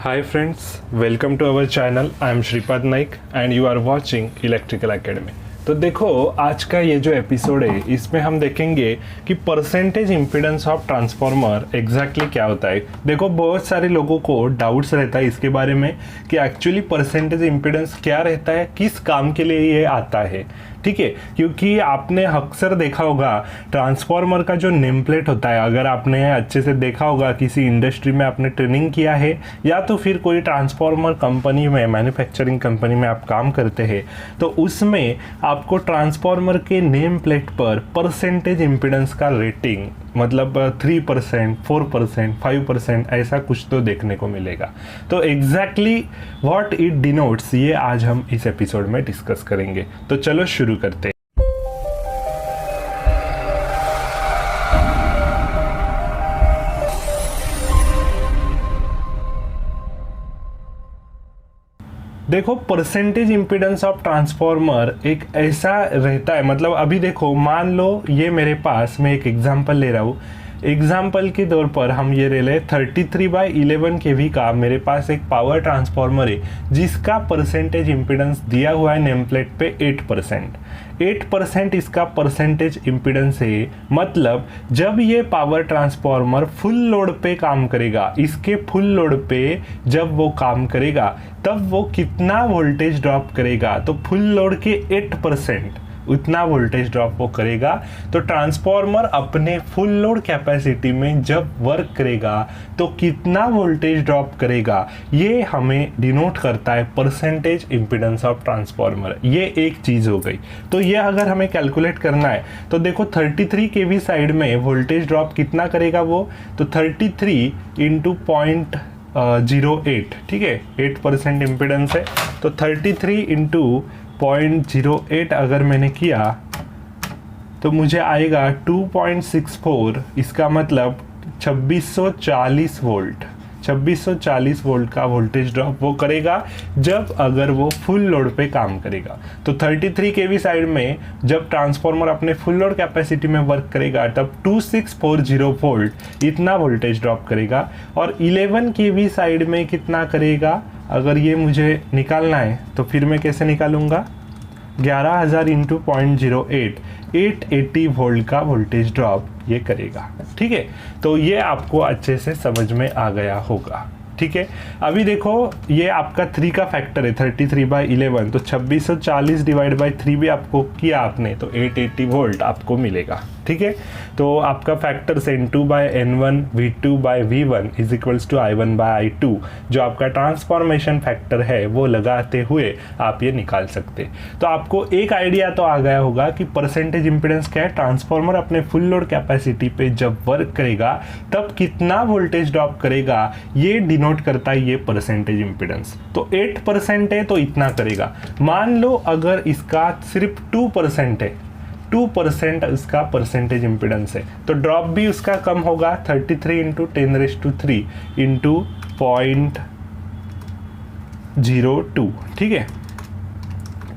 Hi friends, welcome to our channel. I am Shripad Naik and you are watching Electrical Academy. तो देखो आज का ये जो एपिसोड है इसमें हम देखेंगे कि percentage impedance of transformer exactly क्या होता है। देखो बहुत सारे लोगों को डाउट्स रहता है इसके बारे में कि एक्चुअली परसेंटेज इम्पीडेंस क्या रहता है, किस काम के लिए ये आता है। ठीक है, क्योंकि आपने अक्सर देखा होगा ट्रांसफार्मर का जो नेम प्लेट होता है, अगर आपने अच्छे से देखा होगा किसी इंडस्ट्री में आपने ट्रेनिंग किया है या तो फिर कोई ट्रांसफार्मर कंपनी में मैन्युफैक्चरिंग कंपनी में आप काम करते हैं तो उसमें आपको ट्रांसफार्मर के नेम प्लेट पर परसेंटेज इम्पीडेंस का रेटिंग मतलब 3%, 4%, 5% ऐसा कुछ तो देखने को मिलेगा। तो एग्जैक्टली व्हाट इट डिनोट्स ये आज हम इस एपिसोड में डिस्कस करेंगे। तो चलो शुरू करते हैं। देखो परसेंटेज इम्पीडेंस ऑफ ट्रांसफार्मर एक ऐसा रहता है, मतलब अभी देखो मान लो ये मेरे पास, मैं एक एग्जांपल ले रहा हूँ। एग्जाम्पल के तौर पर हम ये ले लें 33/11 kV का मेरे पास एक पावर ट्रांसफार्मर है जिसका परसेंटेज इम्पीडेंस दिया हुआ है नेम प्लेट पे 8% इसका परसेंटेज इम्पीडेंस है। मतलब जब ये पावर ट्रांसफार्मर फुल लोड पे काम करेगा, इसके फुल लोड पे जब वो काम करेगा तब वो कितना वोल्टेज ड्रॉप करेगा, तो फुल लोड के 8% उतना वोल्टेज ड्रॉप वो करेगा। तो ट्रांसफार्मर अपने फुल लोड कैपेसिटी में जब वर्क करेगा तो कितना वोल्टेज ड्रॉप करेगा, ये हमें डिनोट करता है परसेंटेज इम्पीडेंस ऑफ ट्रांसफार्मर। ये एक चीज़ हो गई। तो ये अगर हमें कैलकुलेट करना है तो देखो 33 kV साइड में वोल्टेज ड्रॉप कितना करेगा वो, तो 33 इंटू 0.08, ठीक है, 8% इम्पीडेंस है तो 33 इंटू 0.08 अगर मैंने किया तो मुझे आएगा 2.64, इसका मतलब 2640 वोल्ट। 2640 वोल्ट का वोल्टेज ड्रॉप वो करेगा जब अगर वो फुल लोड पे काम करेगा। तो 33 kV साइड में जब ट्रांसफार्मर अपने फुल लोड कैपेसिटी में वर्क करेगा तब 2640 वोल्ट इतना वोल्टेज ड्रॉप करेगा। और 11 kV साइड में कितना करेगा, अगर ये मुझे निकालना है तो फिर मैं कैसे निकालूंगा, 11000 इंटू 0.08, 880 वोल्ट का वोल्टेज ड्रॉप ये करेगा। ठीक है, तो ये आपको अच्छे से समझ में आ गया होगा। ठीक है, अभी देखो ये आपका 3 का फैक्टर है 33/11, तो 2640 डिवाइड बाई 3 भी आपको किया आपने तो 880 वोल्ट आपको मिलेगा। ठीक है, तो आपका factor N2/N1 V2/V1 is equals to I1/I2 जो आपका ट्रांसफॉर्मेशन फैक्टर है वो लगाते हुए आप ये निकाल सकते। तो आपको एक आइडिया तो आ गया होगा कि परसेंटेज इम्पीडेंस क्या है। ट्रांसफार्मर अपने फुल लोड कैपेसिटी पे जब वर्क करेगा तब कितना वोल्टेज ड्रॉप करेगा ये डिनोट करता है ये परसेंटेज इम्पीडेंस। तो 8% है तो इतना करेगा। मान लो अगर इसका सिर्फ 2% है, 2% इसका परसेंटेज इम्पीडेंस है तो ड्रॉप भी उसका कम होगा, 33 इंटू 10³ इंटू 0.02। ठीक है,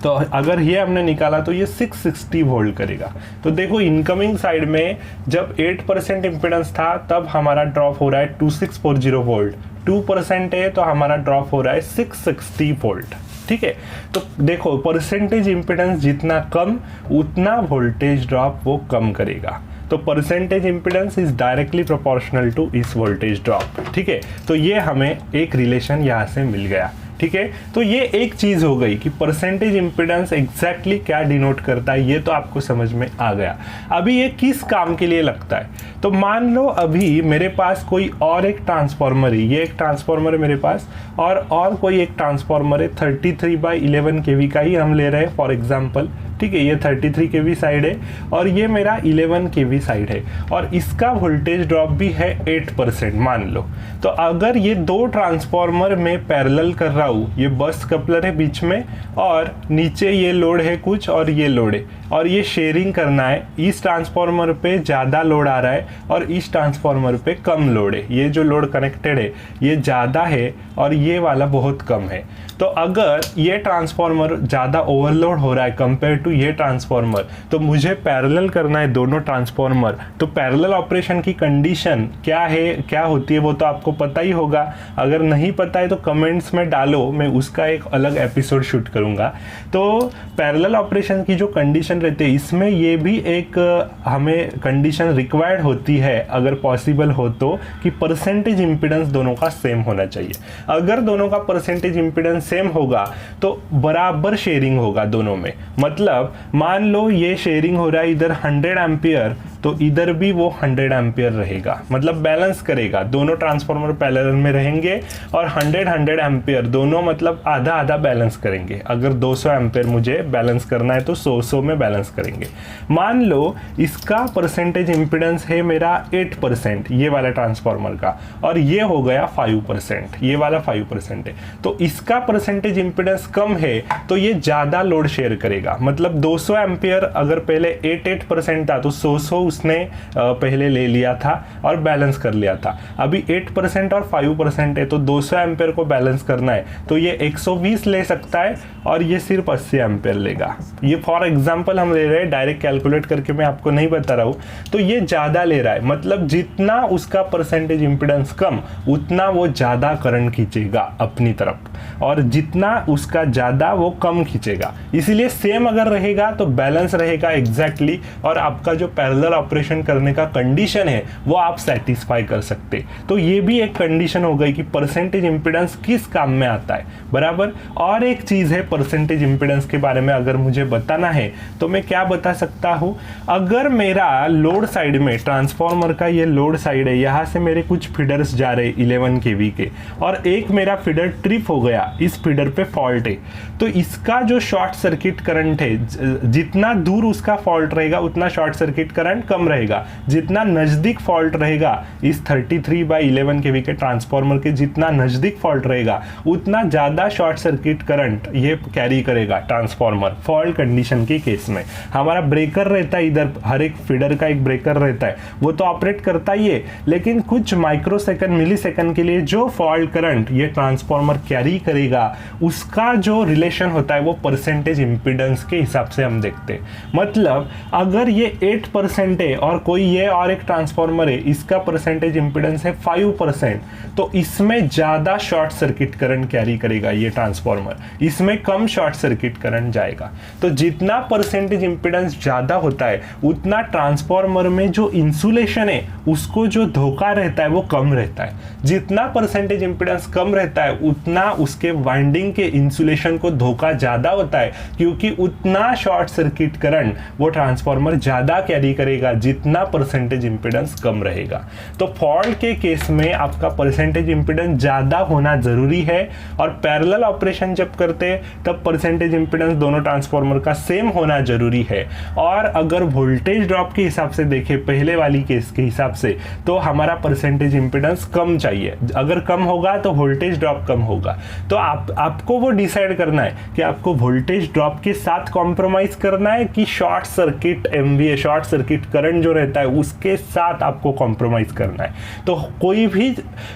तो अगर ये हमने निकाला तो ये 660 वोल्ट करेगा। तो देखो इनकमिंग साइड में जब 8% इम्पीडेंस था तब हमारा ड्रॉप हो रहा है 2640 वोल्ट, 2% है तो हमारा ड्रॉप हो रहा है 660 वोल्ट। ठीक है, तो देखो परसेंटेज इम्पीडेंस जितना कम उतना वोल्टेज ड्रॉप वो कम करेगा। तो percentage impedance is directly proportional to इस वोल्टेज ड्रॉप। ठीक है, तो ये हमें एक रिलेशन यहाँ से मिल गया। ठीक है, तो ये एक चीज़ हो गई कि परसेंटेज इम्पीडेंस एग्जैक्टली क्या डिनोट करता है, ये तो आपको समझ में आ गया। अभी ये किस काम के लिए लगता है, तो मान लो अभी मेरे पास कोई और एक ट्रांसफार्मर है, ये एक ट्रांसफार्मर है मेरे पास और कोई एक ट्रांसफार्मर है 33/11 kV का ही हम ले रहे हैं फॉर एग्जाम्पल। ठीक है, ये 33 kV साइड है और ये मेरा 11 kV साइड है और इसका वोल्टेज ड्रॉप भी है 8% मान लो। तो अगर ये दो ट्रांसफार्मर में पैरेलल कर रहा हूँ, ये बस कपलर है बीच में और नीचे ये लोड है कुछ और ये लोड है, और ये शेयरिंग करना है, इस ट्रांसफार्मर पे ज़्यादा लोड आ रहा है और इस ट्रांसफार्मर पे कम लोड है, ये जो लोड कनेक्टेड है ये ज़्यादा है और ये वाला बहुत कम है। तो अगर ये ट्रांसफार्मर ज़्यादा ओवरलोड हो रहा है कंपेयर टू ये ट्रांसफार्मर, तो मुझे पैरेलल करना है दोनों ट्रांसफार्मर। तो पैरेलल ऑपरेशन की कंडीशन क्या है, क्या होती है, वो तो आपको पता ही होगा। अगर नहीं पता है तो कमेंट्स में डालो, मैं उसका एक अलग एपिसोड शूट करूँगा। तो पैरेलल ऑपरेशन की जो कंडीशन रहती है, इसमें ये भी एक हमें कंडीशन रिक्वायर्ड होती है अगर पॉसिबल हो तो, कि परसेंटेज इम्पीडेंस दोनों का सेम होना चाहिए। अगर दोनों का परसेंटेज इम्पीडेंस सेम होगा तो बराबर शेयरिंग होगा दोनों में। मतलब मान लो ये शेयरिंग हो रहा है इधर 100 एम्पियर, तो इधर भी वो 100 एम्पियर रहेगा, मतलब बैलेंस करेगा, दोनों ट्रांसफार्मर पैरेलल में रहेंगे और 100 एम्पियर दोनों मतलब आधा आधा बैलेंस करेंगे। अगर 200 एम्पियर मुझे बैलेंस करना है तो 100 में बैलेंस करेंगे। मान लो इसका परसेंटेज इम्पीडेंस है मेरा 8%, ये वाला ट्रांसफार्मर का, और ये हो गया 5%, ये वाला 5% है। तो इसका परसेंटेज इम्पीडेंस कम है तो ये ज़्यादा लोड शेयर करेगा। मतलब 200 एम्पियर अगर पहले 8% था तो 100 उसने पहले ले लिया था और बैलेंस कर लिया था। अभी 8% और 5% है तो 200 एम्पियर को बैलेंस करना है तो ये 120 ले सकता है और ये सिर्फ 80 एम्पियर लेगा। ये फॉर एग्जांपल हम ले रहे हैं, डायरेक्ट कैलकुलेट करके मैं आपको नहीं बता रहा हूँ। तो ये ज़्यादा ले रहा है, मतलब जितना उसका परसेंटेज इम्पीडेंस कम उतना वो ज़्यादा करंट खींचेगा अपनी तरफ, और जितना उसका ज़्यादा वो कम खींचेगा। इसीलिए सेम अगर रहेगा तो बैलेंस रहेगा एग्जैक्टली, और आपका जो पैरेलल ऑपरेशन करने का कंडीशन है वो आप सेटिस्फाई कर सकते। तो ये भी एक कंडीशन हो गई कि परसेंटेज इंपीडेंस किस काम में आता है, बराबर। और एक चीज़ है परसेंटेज इंपीडेंस के बारे में अगर मुझे बताना है तो मैं क्या बता सकता हूँ। अगर मेरा लोड साइड में ट्रांसफार्मर का ये लोड साइड है, यहाँ से मेरे कुछ फीडर्स जा रहे 11 kV के, और एक मेरा फीडर ट्रिप हो गया, इस फीडर पे फॉल्ट है, तो इसका जो शॉर्ट सर्किट करंट है, जितना दूर उसका फॉल्ट रहेगा उतना शॉर्ट सर्किट करंट कम रहेगा। जितना नज़दीक फॉल्ट रहेगा इस 33/11 kV के ट्रांसफार्मर के, जितना नज़दीक फॉल्ट रहेगा उतना ज़्यादा शॉर्ट सर्किट करंट ये कैरी करेगा ट्रांसफार्मर। फॉल्ट कंडीशन के केस में हमारा ब्रेकर रहता है, इधर हर एक फीडर का एक ब्रेकर रहता है, वो तो ऑपरेट करता ही है, लेकिन कुछ माइक्रोसेकंड मिलीसेकंड के लिए जो फॉल्ट करंट ये ट्रांसफार्मर कैरी करेगा उसका जो रिलेशन होता है वो परसेंटेज इंपीडेंस के हिसाब से हम देखते हैं। मतलब अगर ये 8% है और कोई ये और एक ट्रांसफार्मर है, इसका परसेंटेज इंपीडेंस है 5%, तो इसमें ज़्यादा शॉर्ट सर्किट करंट कैरी करेगा ये ट्रांसफार्मर, इसमें कम शॉर्ट सर्किट करंट जाएगा। तो जितना परसेंटेज इंपीडेंस ज़्यादा होता है उतना ट्रांसफार्मर में जो इंसुलेशन है उसको जो धोखा रहता है वो कम रहता है। जितना परसेंटेज इंपीडेंस कम रहता है उतना उसके वाइंडिंग के इंसुलेशन को धोखा ज़्यादा होता है, क्योंकि उतना शॉर्ट सर्किट करंट वो ट्रांसफार्मर ज़्यादा कैरी करेगा जितना परसेंटेज इंपीडेंस कम रहेगा। तो फॉल्ट के केस में आपका परसेंटेज इंपीडेंस ज़्यादा होना ज़रूरी है, और पैरेलल ऑपरेशन जब करते हैं तब परसेंटेज इंपीडेंस दोनों ट्रांसफार्मर का सेम होना ज़रूरी है। और अगर वोल्टेज ड्रॉप के हिसाब से देखें पहले वाली केस के हिसाब से, तो हमारा परसेंटेज इंपीडेंस कम चाहिए। अगर कम होगा तो वोल्टेज ड्रॉप कम होगा। तो आपको वो डिसाइड करना है कि आपको वोल्टेज ड्रॉप के साथ कॉम्प्रोमाइज़ करना है कि short circuit MVA, short circuit current जो रहता है उसके साथ आपको कॉम्प्रोमाइज़ करना है। तो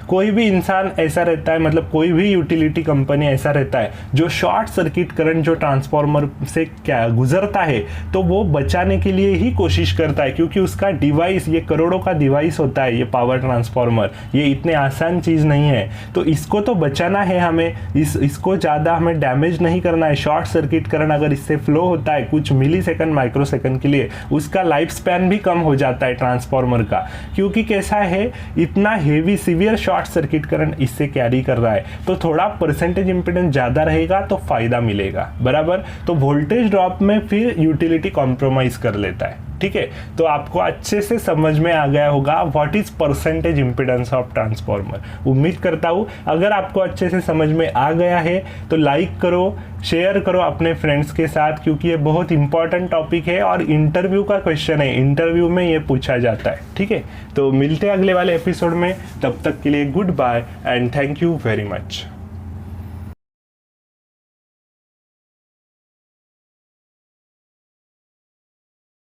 कोई भी इंसान ऐसा रहता है, मतलब कोई भी यूटिलिटी कंपनी ऐसा रहता है जो शॉर्ट सर्किट करंट जो ट्रांसफार्मर से क्या गुजरता है तो वो बचाने के लिए ही कोशिश करता है, क्योंकि उसका डिवाइस, ये करोड़ों का डिवाइस होता है ये पावर ट्रांसफार्मर, ये इतने आसान चीज़ नहीं है। तो इसको तो बचाना है हमें, इसको ज़्यादा हमें डैमेज नहीं करना है। शॉर्ट सर्किट करंट अगर इससे फ्लो होता है कुछ मिलीसेकंड माइक्रोसेकंड के लिए, उसका लाइफ स्पैन भी कम हो जाता है ट्रांसफार्मर का, क्योंकि कैसा है इतना heavy severe short circuit current इससे कैरी कर रहा है। तो थोड़ा परसेंटेज इंपीडेंस ज़्यादा रहेगा तो फायदा मिलेगा, बराबर। तो वोल्टेज ड्रॉप में फिर यूटिलिटी कॉम्प्रोमाइज़ कर लेता है, ठीक है। तो आपको अच्छे से समझ में आ गया होगा what is percentage impedance of transformer. उम्मीद करता हूँ अगर आपको अच्छे से समझ में आ गया है तो लाइक करो, शेयर करो अपने फ्रेंड्स के साथ, क्योंकि ये बहुत इंपॉर्टेंट टॉपिक है और इंटरव्यू का क्वेश्चन है, इंटरव्यू में ये पूछा जाता है, ठीक है। तो मिलते हैं अगले वाले एपिसोड में, तब तक के लिए good bye and thank you very much.